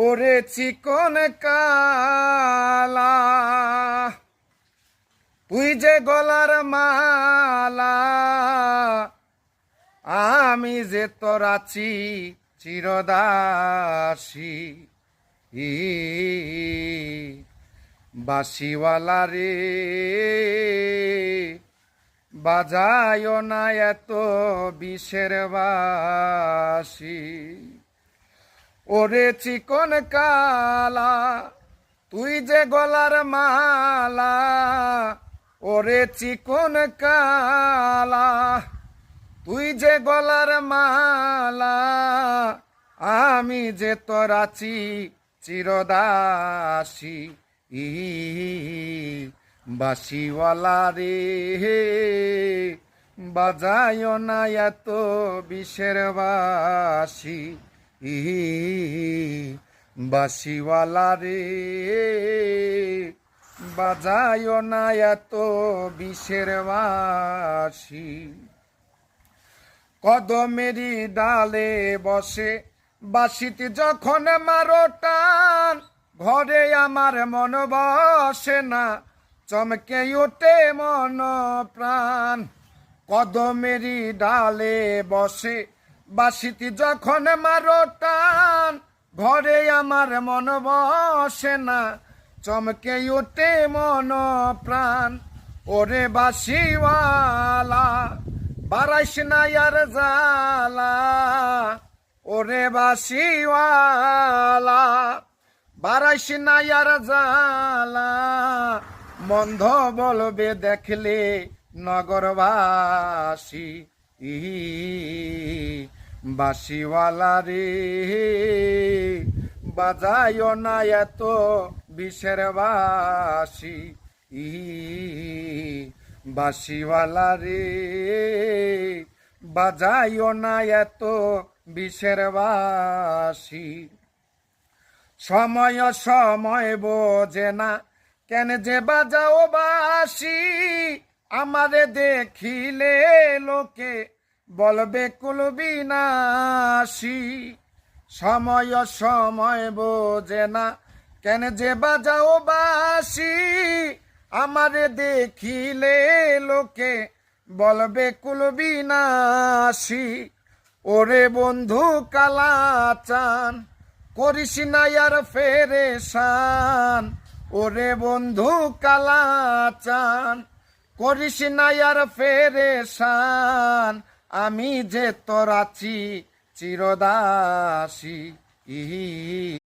ওরে চিকন কালা তুই যে গলার মালা আমি যে তোর আছি চিরদাসী বাঁশিওয়ালা রে বাজায় না এত বিষের বাঁশি। ওরে চিকন কালা তুই যে গলার মালা, ওরে চিকন কালা তুই যে গলার মালা আমি যে তোর আছি চিরদাসী বাঁশিওয়ালা রে বাজায় না এত বিষের বাঁশি। বাঁশিওয়ালা রে বাজায় না এত বিষের বাঁশি। কদমেরই ডালে বসে বাঁশিতে যখন মারো টান, ঘরে আমার মন বসে না, চমকে ওঠে মন প্রাণ। কদমেরই ডালে বসে বাঁশিতে যখন মারো টান, ঘরে আমার মন বসে না, চমকে ওঠে মন প্রাণ। ওরে বাঁশিওয়ালা বারাইস না আর জালা, ওরে বাঁশিওয়ালা বারাইস না আর জালা, মন্দ বলবে দেখলে নগরবাসী। বাঁশিওয়ালা রে বাজায় না এত বিষের বাঁশি। বাঁশিওয়ালা রে বাজায় না এত বিষের বাঁশি। সময় সময় বোঝে না কেন যে বাজাও বাঁশি, আমারে দেখিলে লোকে বলবে কুলবিনাশী। সময় সময় বোঝে না কেন যে বাজাও বাঁশি, আমারে দেখিলে লোকে বলবে কুলবিনাশী। ওরে বন্ধু কালাচান করিস না আর ফেরেশান, ওরে বন্ধু কালাচান করিস না আর ফেরেশান, আমি যে তোর আছি চিরদাসী।